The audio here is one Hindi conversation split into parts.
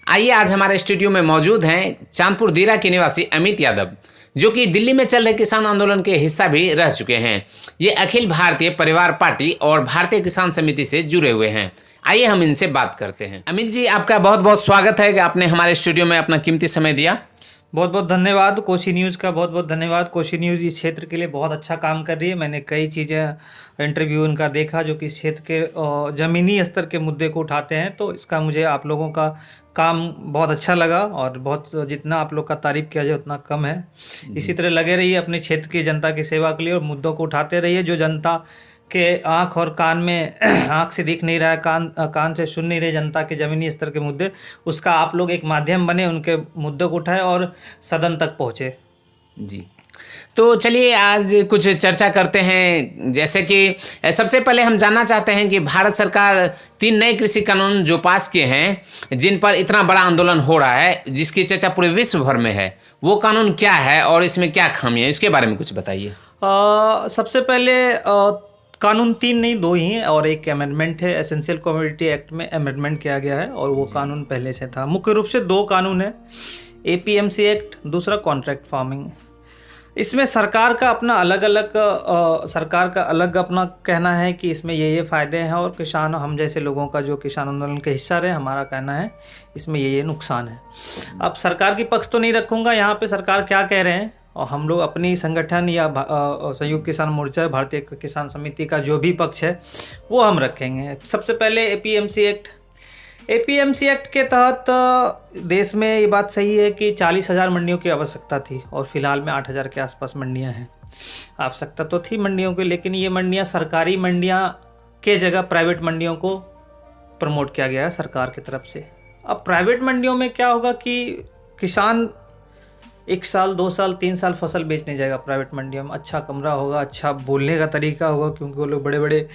आइए आज हमारे स्टूडियो में मौजूद हैं चांदपुर दीरा के निवासी अमित यादव, जो कि दिल्ली में चल रहे किसान आंदोलन के हिस्सा भी रह चुके हैं। ये अखिल भारतीय परिवार पार्टी और भारतीय किसान समिति से जुड़े हुए हैं। आइए हम इनसे बात करते हैं। अमित जी, आपका बहुत बहुत स्वागत है कि आपने हमारे स्टूडियो में अपना कीमती समय दिया। बहुत बहुत धन्यवाद कोशी न्यूज़ का, बहुत बहुत धन्यवाद। कोशी न्यूज़ इस क्षेत्र के लिए बहुत अच्छा काम कर रही है। मैंने कई चीज़ें इंटरव्यू उनका देखा जो कि इस क्षेत्र के ज़मीनी स्तर के मुद्दे को उठाते हैं, तो इसका मुझे आप लोगों का काम बहुत अच्छा लगा और बहुत जितना आप लोग का तारीफ़ किया जाए उतना कम है। इसी तरह लगे रहिए अपने क्षेत्र की जनता की सेवा के लिए और मुद्दों को उठाते रहिए। जो जनता के आँख और कान में आँख से दिख नहीं रहा है, कान से सुन नहीं रहे जनता के ज़मीनी स्तर के मुद्दे, उसका आप लोग एक माध्यम बने, उनके मुद्दों को उठाए और सदन तक पहुँचे। जी, तो चलिए आज कुछ चर्चा करते हैं। जैसे कि सबसे पहले हम जानना चाहते हैं कि भारत सरकार 3 नए कृषि कानून जो पास किए हैं, जिन पर इतना बड़ा आंदोलन हो रहा है, जिसकी चर्चा पूरे विश्व भर में है, वो कानून क्या है और इसमें क्या खामियां है, इसके बारे में कुछ बताइए। सबसे पहले कानून 3 नहीं 2 ही हैं और एक अमेंडमेंट है। एसेंशियल कमोडिटी एक्ट में अमेंडमेंट किया गया है और वो कानून पहले से था। मुख्य रूप से 2 कानून है, एपीएमसी एक्ट, दूसरा कॉन्ट्रैक्ट फार्मिंग। इसमें सरकार का अलग अपना कहना है कि इसमें ये फ़ायदे हैं और किसान, हम जैसे लोगों का जो किसान आंदोलन के हिस्सा रहे, हमारा कहना है इसमें ये नुकसान है। अब सरकार की पक्ष तो नहीं रखूँगा, यहाँ पे सरकार क्या कह रहे हैं और हम लोग अपनी संगठन या संयुक्त किसान मोर्चा, भारतीय किसान समिति का जो भी पक्ष है वो हम रखेंगे। सबसे पहले एपीएमसी एक्ट के तहत देश में ये बात सही है कि 40,000 मंडियों की आवश्यकता थी और फिलहाल में 8,000 के आसपास मंडियां हैं। आवश्यकता तो थी मंडियों की, लेकिन ये मंडियां सरकारी मंडियां के जगह प्राइवेट मंडियों को प्रमोट किया गया है सरकार की तरफ से। अब प्राइवेट मंडियों में क्या होगा कि किसान 1 साल 2 साल 3 साल फसल बेचने जाएगा प्राइवेट मंडियों में। अच्छा कमरा होगा, अच्छा बोलने का तरीका होगा, क्योंकि वो लोग बड़े बड़े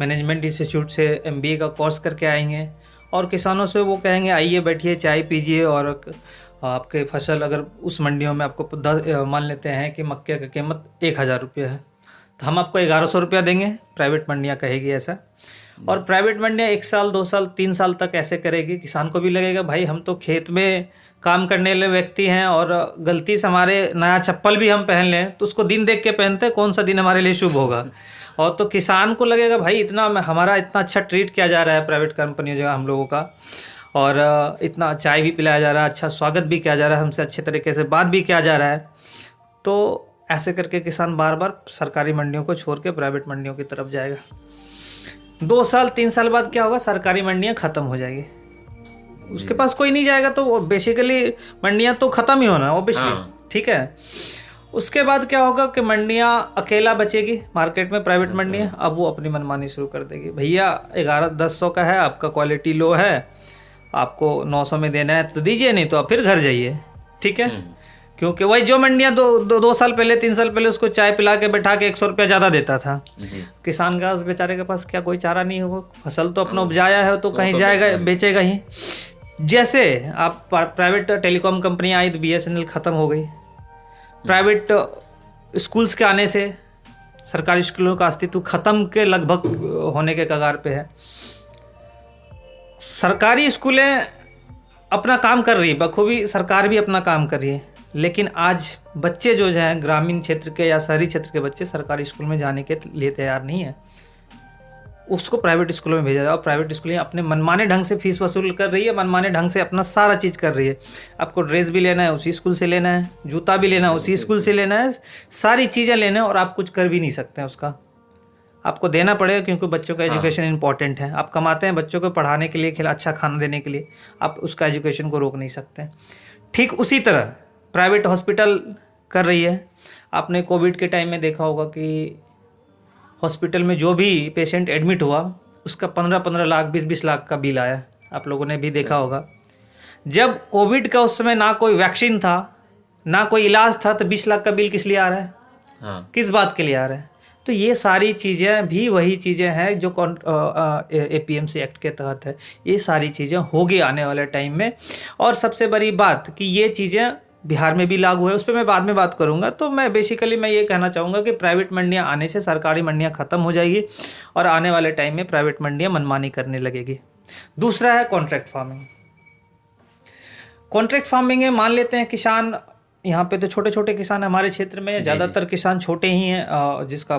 मैनेजमेंट इंस्टीट्यूट से MBA का कोर्स करके आएंगे और किसानों से वो कहेंगे आइए बैठिए चाय पीजिए और आपके फसल अगर उस मंडियों में आपको मान लेते हैं कि मक्के की कीमत 1,000 रुपये है तो हम आपको 1,100 रुपया देंगे। प्राइवेट मंडियाँ कहेगी ऐसा, और प्राइवेट मंडियाँ 1 साल 2 साल 3 साल तक ऐसे करेगी। किसान को भी लगेगा भाई हम तो खेत में काम करने वाले व्यक्ति हैं और गलती से हमारे नया चप्पल भी हम पहन लें तो उसको दिन देख के पहनते हैं कौन सा दिन हमारे लिए शुभ होगा। और तो किसान को लगेगा भाई हमारा इतना अच्छा ट्रीट किया जा रहा है प्राइवेट कंपनियों जगह हम लोगों का, और इतना चाय भी पिलाया जा रहा है, अच्छा स्वागत भी किया जा रहा है, हमसे अच्छे तरीके से बात भी किया जा रहा है। तो ऐसे करके किसान बार बार सरकारी मंडियों को छोड़ के प्राइवेट मंडियों की तरफ जाएगा। 2 साल 3 साल बाद क्या होगा, सरकारी मंडियाँ ख़त्म हो जाएगी, उसके पास कोई नहीं जाएगा, तो बेसिकली मंडियाँ तो ख़त्म ही होना ऑब्वियसली। ठीक है, उसके बाद क्या होगा कि मंडियाँ अकेला बचेगी मार्केट में, प्राइवेट मंडियाँ। अब वो अपनी मनमानी शुरू कर देगी, भैया 1100-1100 का है, आपका क्वालिटी लो है, आपको 900 में देना है तो दीजिए, नहीं तो आप फिर घर जाइए। ठीक है, क्योंकि वही जो मंडियाँ 2 साल पहले 3 साल पहले उसको चाय पिला के बैठा के 100 रुपया ज़्यादा देता था, किसान का उस बेचारे के पास क्या कोई चारा नहीं होगा, फसल तो अपना उपजाया है तो कहीं जाएगा बेचेगा ही। जैसे आप प्राइवेट टेलीकॉम कंपनियाँ आई तो BSNL ख़त्म हो गई, प्राइवेट स्कूल्स के आने से सरकारी स्कूलों का अस्तित्व ख़त्म के लगभग होने के कगार पे है। सरकारी स्कूलें अपना काम कर रही है बखूबी, सरकार भी अपना काम कर रही है, लेकिन आज बच्चे जो हैं ग्रामीण क्षेत्र के या शहरी क्षेत्र के बच्चे सरकारी स्कूल में जाने के लिए तैयार नहीं है, उसको प्राइवेट स्कूलों में भेजा जाए। और प्राइवेट स्कूलें अपने मनमाने ढंग से फीस वसूल कर रही है, मनमाने ढंग से अपना सारा चीज़ कर रही है। आपको ड्रेस भी लेना है उसी स्कूल से लेना है, जूता भी लेना है उसी स्कूल से लेना है, सारी चीज़ें लेना है और आप कुछ कर भी नहीं सकते हैं उसका, आपको देना पड़ेगा, क्योंकि बच्चों का एजुकेशन इंपॉर्टेंट है। आप कमाते हैं बच्चों को पढ़ाने के लिए, अच्छा खाना देने के लिए, आप उसका एजुकेशन को रोक नहीं सकते। ठीक उसी तरह प्राइवेट हॉस्पिटल कर रही है। आपने कोविड के टाइम में देखा होगा कि हॉस्पिटल में जो भी पेशेंट एडमिट हुआ उसका 15-15 लाख 20-20 लाख का बिल आया, आप लोगों ने भी देखा होगा। जब कोविड का उस समय ना कोई वैक्सीन था ना कोई इलाज था, तो 20 लाख का बिल किस लिए आ रहा है, किस बात के लिए आ रहा है? तो ये सारी चीज़ें भी वही चीज़ें हैं जो एपीएमसी एक्ट के तहत है। ये सारी चीज़ें होगी आने वाले टाइम में, और सबसे बड़ी बात कि ये चीज़ें बिहार में भी लागू है, उस पर मैं बाद में बात करूंगा। तो मैं ये कहना चाहूँगा कि प्राइवेट मंडियाँ आने से सरकारी मंडियाँ ख़त्म हो जाएगी और आने वाले टाइम में प्राइवेट मंडियाँ मनमानी करने लगेगी। दूसरा है कॉन्ट्रैक्ट फार्मिंग। कॉन्ट्रैक्ट फार्मिंग में मान लेते हैं किसान, यहाँ पे तो छोटे छोटे किसान हमारे क्षेत्र में, ज़्यादातर किसान छोटे ही हैं, जिसका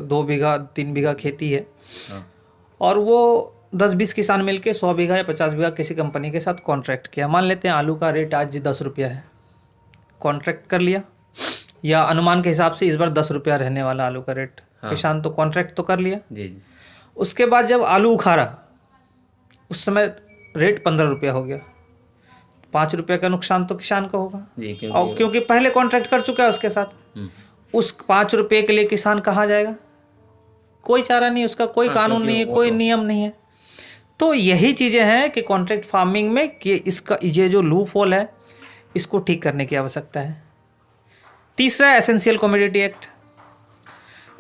2 बीघा 3 बीघा खेती है, और वो 10-20 किसान मिलके 100 बीघा या 50 बीघा किसी कंपनी के साथ कॉन्ट्रैक्ट किया। मान लेते हैं आलू का रेट आज 10 रुपया है, कॉन्ट्रैक्ट कर लिया, या अनुमान के हिसाब से इस बार 10 रुपया रहने वाला आलू का रेट, किसान तो कॉन्ट्रैक्ट तो कर लिया जी। उसके बाद जब आलू उखाड़ा उस समय रेट 15 रुपया हो गया, 5 रुपये का नुकसान तो किसान का होगा जी, और क्योंकि पहले कॉन्ट्रैक्ट कर चुका है उसके साथ। उस 5 रुपये के लिए किसान कहाँ जाएगा? कोई चारा नहीं, उसका कोई कानून नहीं है, कोई नियम नहीं है। तो यही चीज़ें हैं कि कॉन्ट्रैक्ट फार्मिंग में कि इसका ये जो लूप होल है इसको ठीक करने की आवश्यकता है। तीसरा essential commodity act.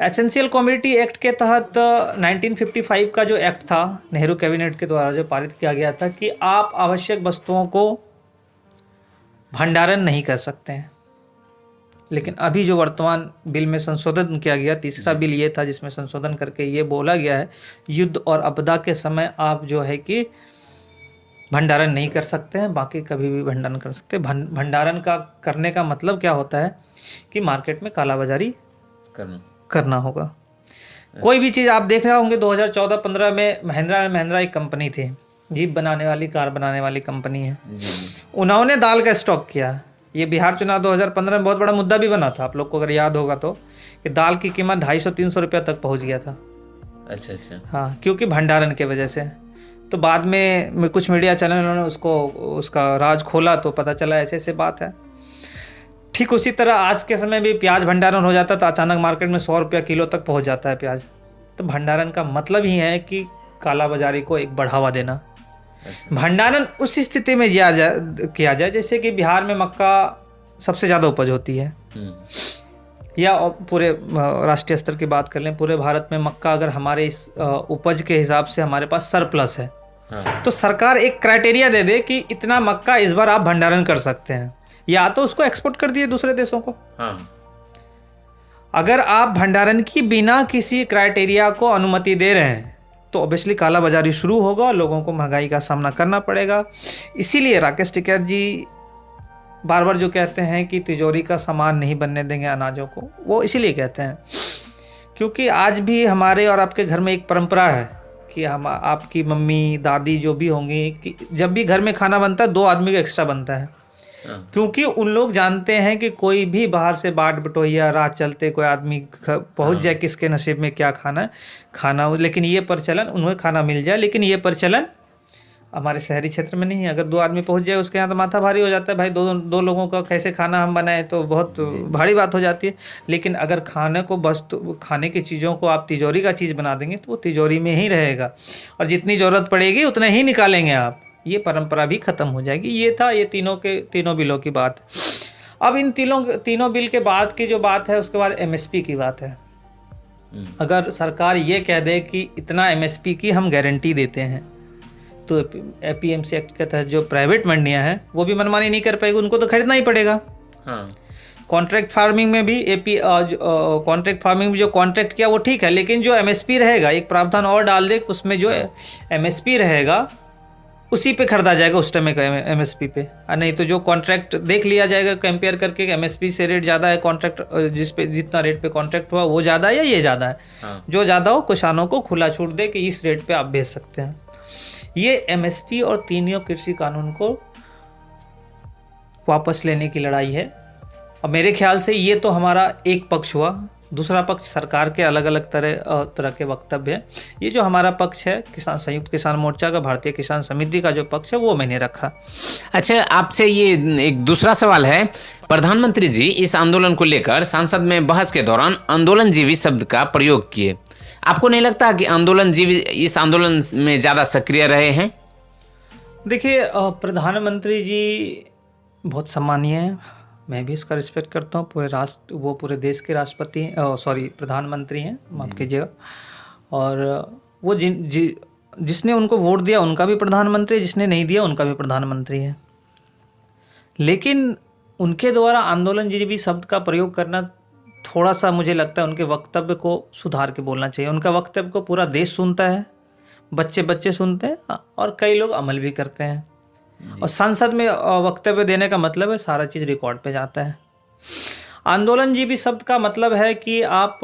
Essential commodity act के तहत 1955 का जो एक्ट था नेहरू कैबिनेट के द्वारा जो पारित किया गया था कि आप आवश्यक वस्तुओं को भंडारण नहीं कर सकते हैं, लेकिन अभी जो वर्तमान बिल में संशोधन किया गया, तीसरा बिल ये था जिसमें संशोधन करके ये बोला गया है युद्ध और आपदा के समय आप जो है कि भंडारण नहीं कर सकते हैं, बाकी कभी भी भंडारण कर सकते हैं। भंडारण का करने का मतलब क्या होता है कि मार्केट में कालाबाजारी करना होगा। कोई भी चीज़ आप देख रहे होंगे 2014-15 में महिंद्रा एक कंपनी थी, जीप बनाने वाली, कार बनाने वाली कंपनी है, उन्होंने दाल का स्टॉक किया। ये बिहार चुनाव 2015 में बहुत बड़ा मुद्दा भी बना था, आप लोग को अगर याद होगा तो, कि दाल की कीमत 250-300 रुपया तक पहुंच गया था। अच्छा हाँ, क्योंकि भंडारण के वजह से। तो बाद में कुछ मीडिया चैनलों ने उसका राज खोला तो पता चला ऐसे ऐसे बात है। ठीक उसी तरह आज के समय भी प्याज भंडारण हो जाता तो अचानक मार्केट में 100 रुपया किलो तक पहुंच जाता है प्याज। तो भंडारण का मतलब ही है कि कालाबाजारी को एक बढ़ावा देना। भंडारण उस स्थिति में किया जाए जैसे कि बिहार में मक्का सबसे ज़्यादा उपज होती है, या पूरे राष्ट्रीय स्तर की बात कर लें, पूरे भारत में मक्का अगर हमारे इस उपज के हिसाब से हमारे पास सरप्लस है, तो सरकार एक क्राइटेरिया दे दे कि इतना मक्का इस बार आप भंडारण कर सकते हैं, या तो उसको एक्सपोर्ट कर दिए दूसरे देशों को। अगर आप भंडारण की बिना किसी क्राइटेरिया को अनुमति दे रहे हैं तो ऑब्वियसली काला बाजारी शुरू होगा, लोगों को महंगाई का सामना करना पड़ेगा। इसीलिए राकेश टिकैत जी बार बार जो कहते हैं कि तिजोरी का सामान नहीं बनने देंगे अनाजों को, वो इसीलिए कहते हैं क्योंकि आज भी हमारे और आपके घर में एक परंपरा है कि हम, आपकी मम्मी दादी जो भी होंगी, कि जब भी घर में खाना बनता है 2 आदमी का एक्स्ट्रा बनता है, क्योंकि उन लोग जानते हैं कि कोई भी बाहर से बाट बटोहिया राह चलते कोई आदमी पहुंच जाए, किसके नसीब में क्या खाना है खाना, लेकिन ये प्रचलन उन्हें खाना मिल जाए, लेकिन ये प्रचलन हमारे शहरी क्षेत्र में नहीं है। अगर 2 आदमी पहुंच जाए उसके यहाँ तो माथा भारी हो जाता है, भाई दो लोगों का कैसे खाना हम बनाए, तो बहुत भारी बात हो जाती है। लेकिन अगर खाने की चीज़ों को आप तिजोरी का चीज़ बना देंगे तो वो तिजोरी में ही रहेगा, और जितनी ज़रूरत पड़ेगी उतना ही निकालेंगे आप, ये परंपरा भी ख़त्म हो जाएगी। ये था ये तीनों बिलों की बात। अब इन तीनों बिल के बाद की जो बात है उसके बाद MSP की बात है। अगर सरकार ये कह दे कि इतना MSP की हम गारंटी देते हैं, तो APMC एक्ट के तहत जो प्राइवेट मंडियां हैं वो भी मनमानी नहीं कर पाएगी, उनको तो खरीदना ही पड़ेगा। कॉन्ट्रैक्ट फार्मिंग में भी कॉन्ट्रैक्ट फार्मिंग में जो कॉन्ट्रैक्ट किया वो ठीक है, लेकिन जो MSP रहेगा, एक प्रावधान और डाल दे उसमें जो MSP रहेगा उसी पे खरीदा जाएगा उस टाइम का MSP पे, और नहीं तो जो कॉन्ट्रैक्ट देख लिया जाएगा कंपेयर करके MSP से रेट ज़्यादा है, कॉन्ट्रैक्ट जितना रेट पे कॉन्ट्रैक्ट हुआ वो ज़्यादा है या ये ज़्यादा है, जो ज़्यादा हो किसानों को खुला छूट दे कि इस रेट पे आप बेच सकते हैं। ये MSP और तीनों कृषि कानून को वापस लेने की लड़ाई है। अब मेरे ख्याल से ये तो हमारा एक पक्ष हुआ, दूसरा पक्ष सरकार के अलग अलग तरह के वक्तव्य हैं। ये जो हमारा पक्ष है संयुक्त किसान मोर्चा का, भारतीय किसान समिति का जो पक्ष है वो मैंने रखा। अच्छा, आपसे ये एक दूसरा सवाल है। प्रधानमंत्री जी इस आंदोलन को लेकर संसद में बहस के दौरान आंदोलनजीवी शब्द का प्रयोग किए। आपको नहीं लगता कि आंदोलनजीवी इस आंदोलन में ज़्यादा सक्रिय रहे हैं? देखिए, प्रधानमंत्री जी बहुत सम्मानीय हैं, मैं भी इसका रिस्पेक्ट करता हूँ। वो पूरे देश के राष्ट्रपति प्रधानमंत्री हैं, माफ़ कीजिएगा। और वो जिसने उनको वोट दिया उनका भी प्रधानमंत्री, जिसने नहीं दिया उनका भी प्रधानमंत्री है। लेकिन उनके द्वारा आंदोलनजीवी शब्द का प्रयोग करना थोड़ा सा मुझे लगता है उनके वक्तव्य को सुधार के बोलना चाहिए। उनका वक्तव्य को पूरा देश सुनता है, बच्चे सुनते हैं और कई लोग अमल भी करते हैं। और संसद में वक्तव्य देने का मतलब है सारा चीज़ रिकॉर्ड पे जाता है। आंदोलनजीवी शब्द का मतलब है कि आप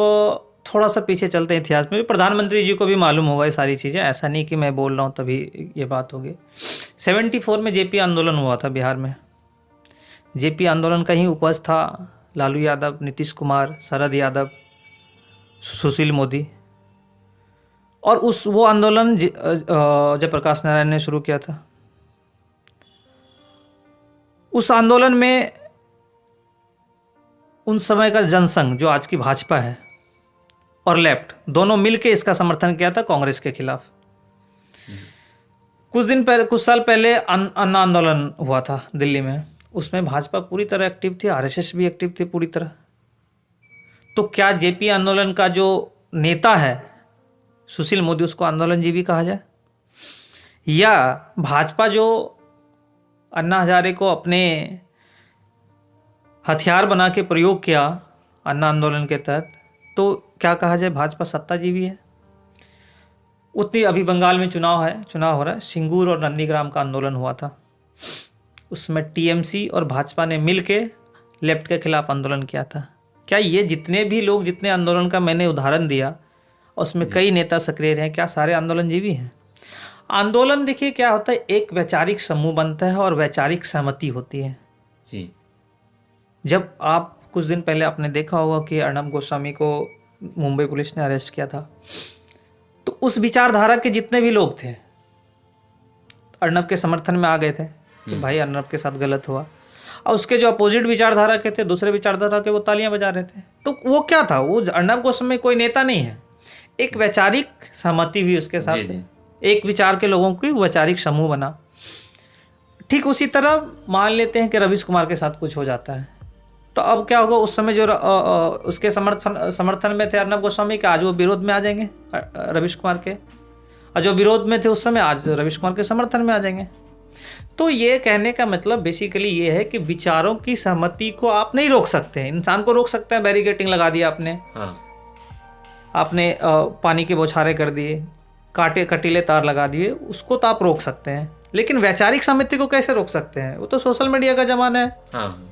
थोड़ा सा पीछे चलते हैं इतिहास में, प्रधानमंत्री जी को भी मालूम होगा ये सारी चीज़ें, ऐसा नहीं कि मैं बोल रहा हूँ तभी ये बात होगी। 74 में जेपी आंदोलन हुआ था बिहार में। जेपी आंदोलन का ही उपज था लालू यादव, नीतीश कुमार, शरद यादव, सुशील मोदी, और वो आंदोलन जयप्रकाश नारायण ने शुरू किया था। उस आंदोलन में उन समय का जनसंघ जो आज की भाजपा है और लेफ्ट दोनों मिलके इसका समर्थन किया था कांग्रेस के खिलाफ। कुछ साल पहले अन्ना आंदोलन हुआ था दिल्ली में, उसमें भाजपा पूरी तरह एक्टिव थी, आरएसएस भी एक्टिव थी पूरी तरह। तो क्या जेपी आंदोलन का जो नेता है सुशील मोदी, उसको आंदोलनजीवी कहा जाए? या भाजपा जो अन्ना हजारे को अपने हथियार बना के प्रयोग किया अन्ना आंदोलन के तहत, तो क्या कहा जाए भाजपा सत्ताजीवी है? उतनी अभी बंगाल में चुनाव हो रहा है, सिंगूर और नंदीग्राम का आंदोलन हुआ था, उसमें टीएमसी और भाजपा ने मिलके लेफ्ट के खिलाफ आंदोलन किया था। क्या ये जितने भी लोग, जितने आंदोलन का मैंने उदाहरण दिया, उसमें कई नेता सक्रिय रहे, क्या सारे आंदोलनजीवी हैं? आंदोलन देखिए क्या होता है, एक वैचारिक समूह बनता है और वैचारिक सहमति होती है जी। जब आप कुछ दिन पहले आपने देखा होगा कि अर्नब गोस्वामी को मुंबई पुलिस ने अरेस्ट किया था, तो उस विचारधारा के जितने भी लोग थे अर्नब के समर्थन में आ गए थे कि भाई अर्नब के साथ गलत हुआ, और उसके जो अपोजिट विचारधारा के थे, दूसरे विचारधारा के, वो तालियां बजा रहे थे। तो वो क्या था, वो अर्नब गोस्वामी कोई नेता नहीं है, एक वैचारिक सहमति हुई उसके साथ, एक विचार के लोगों की वैचारिक समूह बना। ठीक उसी तरह मान लेते हैं कि रवीश कुमार के साथ कुछ हो जाता है, तो अब क्या होगा, उस समय जो उसके समर्थन में थे अर्नब गोस्वामी के, आज वो विरोध में आ जाएंगे रवीश कुमार के, और जो विरोध में थे उस समय आज रवीश कुमार के समर्थन में आ जाएंगे। तो ये कहने का मतलब बेसिकली ये है कि विचारों की सहमति को आप नहीं रोक सकते। इंसान को रोक सकते हैं, बैरिकेटिंग लगा दिया आपने, आपने पानी के बौछारे कर दिए, कटीले तार लगा दिए, उसको तो आप रोक सकते हैं, लेकिन वैचारिक सहमति को कैसे रोक सकते हैं? वो तो सोशल मीडिया का जमाना है।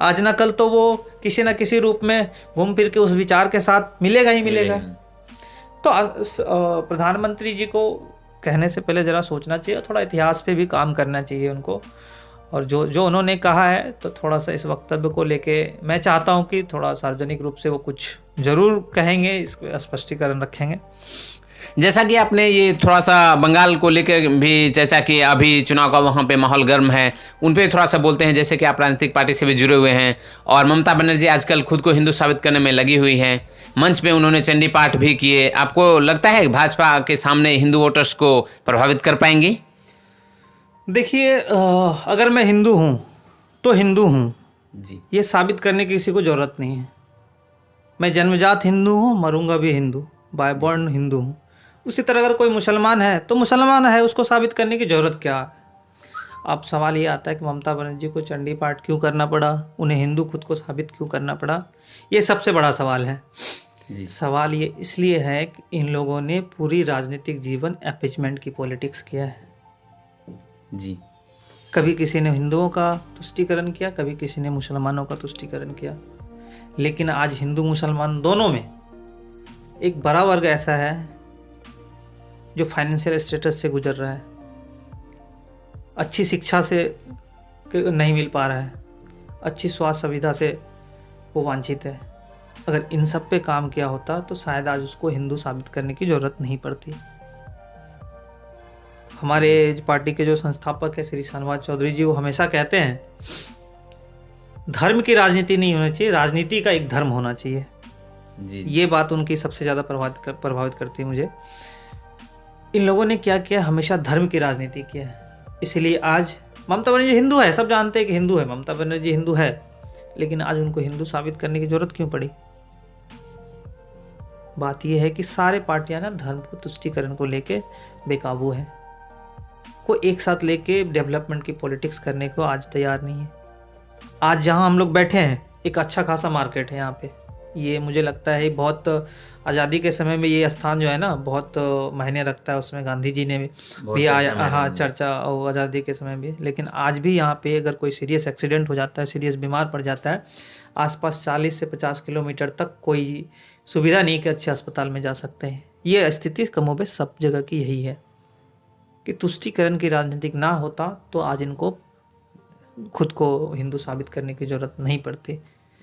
आज ना कल तो वो किसी न किसी रूप में घूम फिर के उस विचार के साथ मिलेगा ही मिलेगा। तो प्रधानमंत्री जी को कहने से पहले ज़रा सोचना चाहिए, थोड़ा इतिहास पे भी काम करना चाहिए उनको, और जो उन्होंने कहा है तो थोड़ा सा इस वक्तव्य को लेके मैं चाहता हूं कि थोड़ा सार्वजनिक रूप से वो कुछ ज़रूर कहेंगे, इस स्पष्टीकरण रखेंगे। जैसा कि आपने ये थोड़ा सा बंगाल को लेकर भी चर्चा की, अभी चुनाव का वहाँ पे माहौल गर्म है, उन पे थोड़ा सा बोलते हैं, जैसे कि आप राजनीतिक पार्टी से भी जुड़े हुए हैं, और ममता बनर्जी आजकल खुद को हिंदू साबित करने में लगी हुई हैं, मंच पे उन्होंने चंडी पाठ भी किए। आपको लगता है भाजपा के सामने हिंदू वोटर्स को प्रभावित कर पाएंगी? देखिए, अगर मैं हिंदू हूँ तो हिंदू हूँ जी, ये साबित करने की किसी को ज़रूरत नहीं है। मैं जन्मजात हिंदू हूँ, मरूंगा भी हिंदू, बाय बॉर्न हिंदू हूँ। उसी तरह अगर कोई मुसलमान है तो मुसलमान है, उसको साबित करने की ज़रूरत क्या है? अब सवाल ये आता है कि ममता बनर्जी को चंडी पाठ क्यों करना पड़ा, उन्हें हिंदू खुद को साबित क्यों करना पड़ा? ये सबसे बड़ा सवाल है जी। सवाल ये इसलिए है कि इन लोगों ने पूरी राजनीतिक जीवन अपीजमेंट की पॉलिटिक्स किया है जी। कभी किसी ने हिंदुओं का तुष्टीकरण किया, कभी किसी ने मुसलमानों का तुष्टीकरण किया, लेकिन आज हिंदू मुसलमान दोनों में एक बड़ा वर्ग ऐसा है जो फाइनेंशियल स्टेटस से गुजर रहा है, अच्छी शिक्षा से नहीं मिल पा रहा है, अच्छी स्वास्थ्य सुविधा से वो वांछित है। अगर इन सब पे काम किया होता तो शायद आज उसको हिंदू साबित करने की ज़रूरत नहीं पड़ती। हमारे पार्टी के जो संस्थापक है श्री शाहनवाज चौधरी जी, वो हमेशा कहते हैं धर्म की राजनीति नहीं होनी चाहिए, राजनीति का एक धर्म होना चाहिए जी। ये बात उनकी सबसे ज़्यादा प्रभावित करती है मुझे। इन लोगों ने क्या किया, हमेशा धर्म की राजनीति किया है। इसलिए आज ममता बनर्जी हिंदू है, सब जानते हैं कि हिंदू है, ममता बनर्जी हिंदू है, लेकिन आज उनको हिंदू साबित करने की जरूरत क्यों पड़ी? बात यह है कि सारे पार्टियां ना धर्म को तुष्टीकरण को लेके बेकाबू हैं, को एक साथ लेके डेवलपमेंट की पॉलिटिक्स करने को आज तैयार नहीं है। आज जहां हम लोग बैठे हैं एक अच्छा खासा मार्केट है यहाँ पे, ये मुझे लगता है बहुत आज़ादी के समय में ये स्थान जो है ना बहुत मायने रखता है, उसमें गांधी जी ने भी आया, हाँ, चर्चा और आज़ादी के समय भी। लेकिन आज भी यहाँ पे अगर कोई सीरियस एक्सीडेंट हो जाता है, सीरियस बीमार पड़ जाता है, आसपास 40 से 50 किलोमीटर तक कोई सुविधा नहीं कि अच्छे अस्पताल में जा सकते हैं। ये स्थिति कमोबेश सब जगह की यही है कि तुष्टीकरण की राजनीतिक ना होता तो आज इनको खुद को हिंदू साबित करने की जरूरत नहीं पड़ती।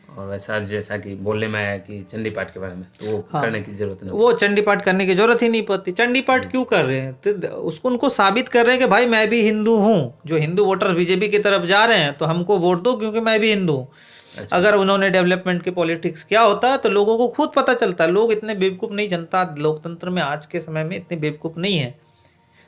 और वैसा जैसा कि बोलने में आया कि चंडी पाठ के बारे में, तो वो हाँ, करने की जरूरत नहीं, वो चंडी पाठ करने की जरूरत ही नहीं पड़ती। चंडी पाठ क्यों कर रहे हैं? तो उसको उनको साबित कर रहे हैं कि भाई मैं भी हिंदू हूँ। जो हिंदू वोटर बीजेपी की तरफ जा रहे हैं तो हमको वोट दो क्योंकि मैं भी हिंदू हूँ। अच्छा। अगर उन्होंने डेवलपमेंट की पॉलिटिक्स किया होता तो लोगों को खुद पता चलता। लोग इतने बेवकूफ़ नहीं, जनता लोकतंत्र में आज के समय में इतनी बेवकूफ़ नहीं है।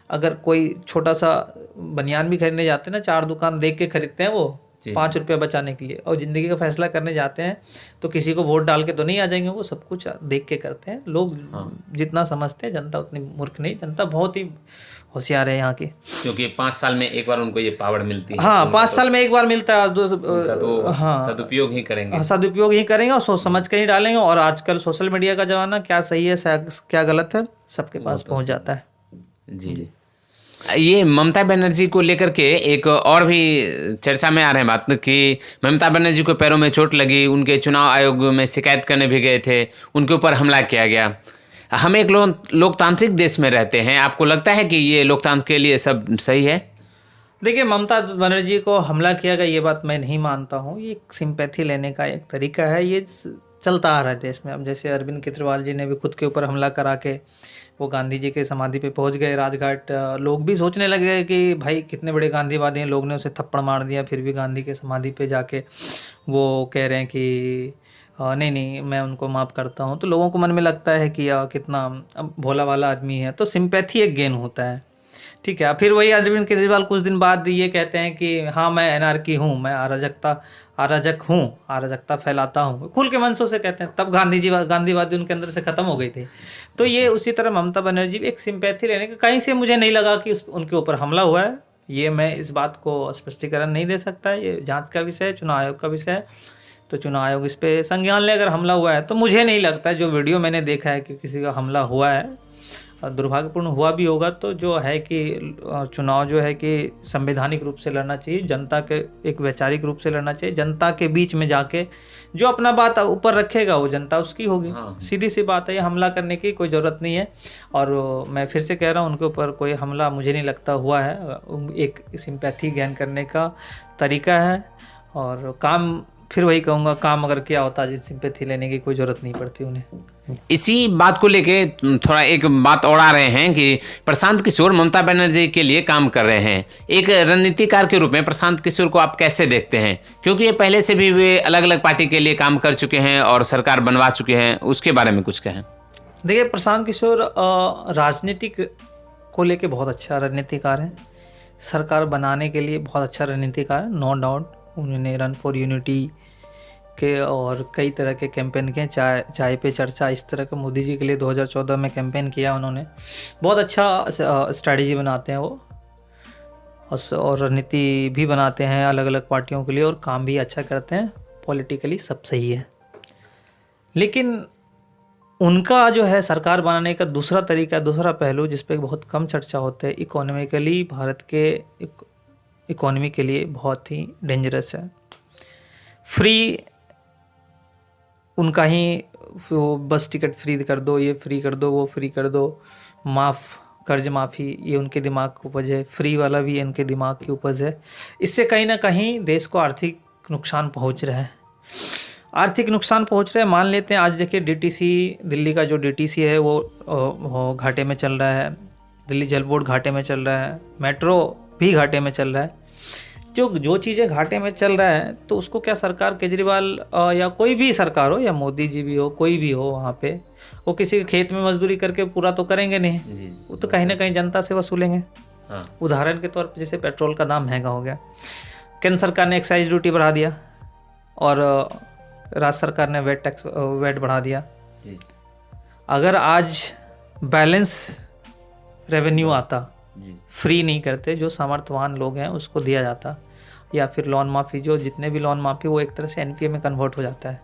अगर कोई छोटा सा बनियान भी खरीदने जाते हैं ना, 4 दुकान देख के खरीदते हैं वो 5 रुपये बचाने के लिए, और ज़िंदगी का फैसला करने जाते हैं तो किसी को वोट डाल के तो नहीं आ जाएंगे, वो सब कुछ देख के करते हैं लोग। जितना समझते हैं जनता उतनी मूर्ख नहीं, जनता बहुत ही होशियार है यहाँ की, क्योंकि 5 साल में एक बार उनको ये पावर मिलती है। हाँ, 5 साल में एक बार मिलता है। तो हाँ, सदुपयोग ही करेंगे, सदुपयोग ही करेंगे और सोच समझ कर ही डालेंगे। और आजकल सोशल मीडिया का जमाना, क्या सही है क्या गलत है सबके पास पहुँच जाता है। जी जी। ये ममता बनर्जी को लेकर के एक और भी चर्चा में आ रहे हैं बात कि ममता बनर्जी को पैरों में चोट लगी, उनके चुनाव आयोग में शिकायत करने भी गए थे, उनके ऊपर हमला किया गया। हम एक लोकतांत्रिक देश में रहते हैं, आपको लगता है कि ये लोकतंत्र के लिए सब सही है? देखिए, ममता बनर्जी को हमला किया गया ये बात मैं नहीं मानता हूँ। ये एक सिंपैथी लेने का एक तरीका है, ये चलता आ रहा है देश में। अब जैसे अरविंद केजरीवाल जी ने भी खुद के ऊपर हमला करा के वो गांधी जी के समाधि पे पहुंच गए राजघाट। लोग भी सोचने लगे कि भाई कितने बड़े गांधीवादी हैं, लोग ने उसे थप्पड़ मार दिया, फिर भी गांधी के समाधि पे जाके वो कह रहे हैं कि नहीं नहीं मैं उनको माफ़ करता हूं। तो लोगों को मन में लगता है कि कितना भोला वाला आदमी है। तो सिंपैथी एक गेन होता है, ठीक है। फिर वही अरविंद केजरीवाल कुछ दिन बाद ये कहते हैं कि हाँ मैं एनआरकी हूँ, मैं अराजक हूँ, अराजकता फैलाता हूँ, खुल के मनसों से कहते हैं। तब गांधीवादी उनके अंदर से ख़त्म हो गई थी। तो ये उसी तरह ममता बनर्जी भी एक सिंपैथी लेने के, कहीं से मुझे नहीं लगा कि उनके ऊपर हमला हुआ है। ये मैं इस बात को स्पष्टीकरण नहीं दे सकता, ये जाँच का विषय है, चुनाव आयोग का विषय है। तो चुनाव आयोग इस पे संज्ञान ले। अगर हमला हुआ है तो मुझे नहीं लगता, जो वीडियो मैंने देखा है, कि किसी का हमला हुआ है। दुर्भाग्यपूर्ण हुआ भी होगा तो जो है कि चुनाव जो है कि संवैधानिक रूप से लड़ना चाहिए, जनता के एक वैचारिक रूप से लड़ना चाहिए। जनता के बीच में जाके जो अपना बात ऊपर रखेगा वो जनता उसकी होगी। हाँ। सीधी सी बात है, ये हमला करने की कोई ज़रूरत नहीं है। और मैं फिर से कह रहा हूँ, उनके ऊपर कोई हमला मुझे नहीं लगता हुआ है। एक सिंपैथी गेन करने का तरीका है। और काम, फिर वही कहूँगा, काम अगर किया होता जिस सिंपैथी लेने की कोई ज़रूरत नहीं पड़ती उन्हें। इसी बात को लेके थोड़ा एक बात और आ रहे हैं कि प्रशांत किशोर ममता बनर्जी के लिए काम कर रहे हैं। एक रणनीतिकार के रूप में प्रशांत किशोर को आप कैसे देखते हैं? क्योंकि ये पहले से भी वे अलग अलग पार्टी के लिए काम कर चुके हैं और सरकार बनवा चुके हैं, उसके बारे में कुछ कहें। देखिए, प्रशांत किशोर राजनीतिक को लेके बहुत अच्छा रणनीतिकार है, सरकार बनाने के लिए बहुत अच्छा रणनीतिकार है, नो डाउट। उन्होंने रन फॉर यूनिटी के और कई तरह के कैंपेन किए, चाय पे चर्चा, इस तरह के मोदी जी के लिए 2014 में कैंपेन किया उन्होंने। बहुत अच्छा स्ट्रैटेजी बनाते हैं वो, और रणनीति भी बनाते हैं अलग अलग पार्टियों के लिए, और काम भी अच्छा करते हैं। पॉलिटिकली सब सही है। लेकिन उनका जो है सरकार बनाने का दूसरा तरीका, दूसरा पहलू जिस पे बहुत कम चर्चा होता है, इकोनॉमिकली भारत के इकोनॉमी के लिए बहुत ही डेंजरस है। फ्री उनका ही वो बस टिकट फ्री कर दो, ये फ्री कर दो, वो फ्री कर दो, कर्ज माफ़ी, ये उनके दिमाग की उपज है। फ्री वाला भी उनके दिमाग की उपज है। इससे कहीं ना कहीं देश को आर्थिक नुकसान पहुंच रहा है, आर्थिक नुकसान पहुंच रहा है। मान लेते हैं आज देखिए डीटीसी, दिल्ली का जो डीटीसी है वो घाटे में चल रहा है, दिल्ली जल बोर्ड घाटे में चल रहा है, मेट्रो भी घाटे में चल रहा है। जो चीज़ें घाटे में चल रहा है तो उसको क्या सरकार, केजरीवाल या कोई भी सरकार हो, या मोदी जी भी हो, कोई भी हो, वहाँ पे वो किसी के खेत में मजदूरी करके पूरा तो करेंगे नहीं जी, वो तो कहीं ना कहीं जनता से वसूलेंगे। हाँ। उदाहरण के तौर पर जैसे पेट्रोल का दाम महंगा हो गया, केंद्र सरकार ने एक्साइज ड्यूटी बढ़ा दिया और राज्य सरकार ने वेट बढ़ा दिया जी। अगर आज बैलेंस रेवेन्यू आता, फ्री नहीं करते, जो सामर्थ्यवान लोग हैं उसको दिया जाता, या फिर लोन माफ़ी, जो जितने भी लोन माफ़ी वो एक तरह से एनपीए में कन्वर्ट हो जाता है।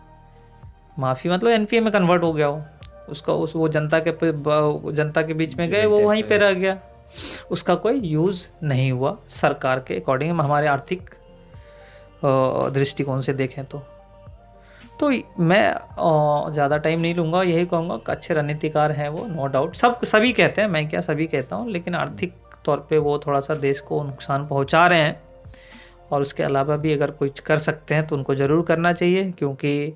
माफ़ी मतलब एनपीए में कन्वर्ट हो गया हो, उसका वो जनता के बीच में गए, वो वहीं पे रह गया, उसका कोई यूज़ नहीं हुआ सरकार के अकॉर्डिंग, हमारे आर्थिक दृष्टिकोण से देखें तो मैं ज़्यादा टाइम नहीं लूँगा, यही कहूँगा कि अच्छे रणनीतिकार हैं वो, नो डाउट, सभी कहते हैं, मैं क्या सभी कहता हूँ, लेकिन आर्थिक तौर पे वो थोड़ा सा देश को नुकसान पहुँचा रहे हैं, और उसके अलावा भी अगर कुछ कर सकते हैं तो उनको ज़रूर करना चाहिए, क्योंकि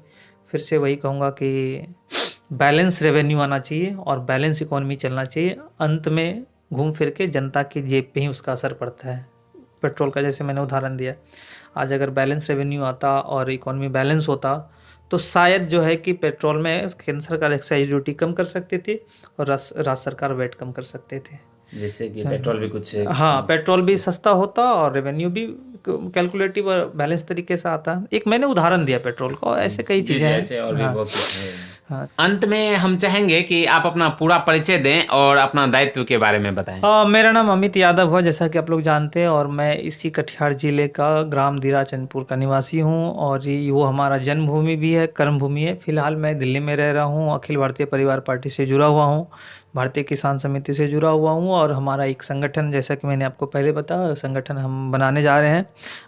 फिर से वही कहूँगा कि बैलेंस रेवेन्यू आना चाहिए और बैलेंस इकोनॉमी चलना चाहिए। अंत में घूम फिर के जनता की जेब पे ही उसका असर पड़ता है। पेट्रोल का जैसे मैंने उदाहरण दिया, आज अगर बैलेंस रेवेन्यू आता और इकोनॉमी बैलेंस होता तो शायद जो है कि पेट्रोल में केंद्र सरकार एक्साइज ड्यूटी कम कर सकती थी और राज्य सरकार वेट कम कर सकते थे, जिससे कि पेट्रोल भी कुछ, हाँ, पेट्रोल भी सस्ता होता और रेवेन्यू भी कैलकुलेटिव और बैलेंस तरीके से आता। एक मैंने उदाहरण दिया पेट्रोल का, ऐसे कई चीज़ें हैं। ऐसे और भी हाँ, बहुत कुछ है। हाँ। अंत में हम चाहेंगे कि आप अपना पूरा परिचय दें और अपना दायित्व के बारे में बताएं। मेरा नाम अमित यादव हुआ, जैसा कि आप लोग जानते हैं, और मैं इसी कटिहार जिले का ग्राम दीरा चंदपुर का निवासी हूं, और ये वो हमारा जन्मभूमि भी है, कर्मभूमि है। फिलहाल मैं दिल्ली में रह रहा हूं, अखिल भारतीय परिवार पार्टी से जुड़ा हुआ हूं, भारतीय किसान समिति से जुड़ा हुआ हूं, और हमारा एक संगठन, जैसा कि मैंने आपको पहले बताया, संगठन हम बनाने जा रहे हैं।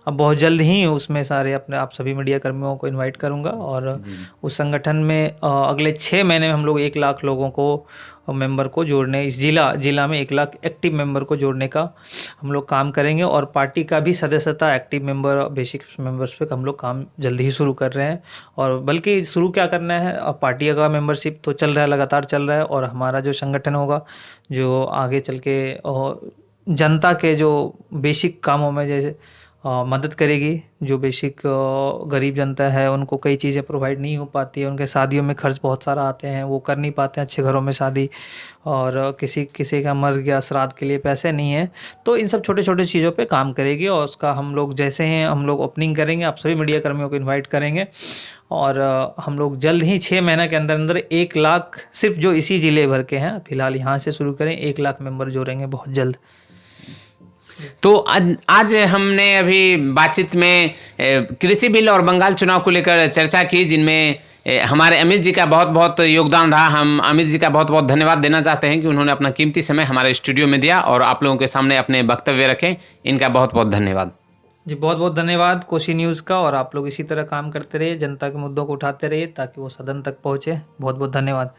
अब बहुत जल्द ही उसमें सारे आप सभी मीडिया कर्मियों को इनवाइट करूंगा, और उस संगठन में अगले 6 महीने में हम लोग 1 लाख लोगों को, मेंबर को जोड़ने, इस जिला में 1 लाख एक्टिव मेंबर को जोड़ने का हम लोग काम करेंगे, और पार्टी का भी सदस्यता एक्टिव मेंबर, बेसिक मेंबर्स पे हम लोग काम जल्दी ही शुरू कर रहे हैं। और बल्कि शुरू क्या करना है, अब पार्टी का मेंबरशिप तो चल रहा है, लगातार चल रहा है, और हमारा जो संगठन होगा जो आगे चल के जनता के जो बेसिक कामों में जैसे मदद करेगी, जो बेसिक गरीब जनता है उनको कई चीज़ें प्रोवाइड नहीं हो पाती है, उनके शादियों में खर्च बहुत सारा आते हैं, वो कर नहीं पाते हैं अच्छे घरों में शादी, और किसी का मर गया, श्राद्ध के लिए पैसे नहीं है, तो इन सब छोटे छोटे चीज़ों पे काम करेगी। और उसका हम लोग जैसे हैं हम लोग ओपनिंग करेंगे, आप सभी मीडिया कर्मियों को इन्वाइट करेंगे, और हम लोग जल्द ही 6 महीने के अंदर अंदर 1 लाख, सिर्फ जो इसी ज़िले भर के हैं फिलहाल यहाँ से शुरू करें, 1 लाख मेंबर जोड़ेंगे बहुत जल्द। तो आज हमने अभी बातचीत में कृषि बिल और बंगाल चुनाव को लेकर चर्चा की, जिनमें हमारे अमित जी का बहुत बहुत योगदान रहा। हम अमित जी का बहुत बहुत धन्यवाद देना चाहते हैं कि उन्होंने अपना कीमती समय हमारे स्टूडियो में दिया और आप लोगों के सामने अपने वक्तव्य रखे। इनका बहुत बहुत धन्यवाद जी, बहुत बहुत धन्यवाद कोशी न्यूज़ का, और आप लोग इसी तरह काम करते रहिए, जनता के मुद्दों को उठाते रहिए ताकि वो सदन तक पहुँचे। बहुत बहुत धन्यवाद।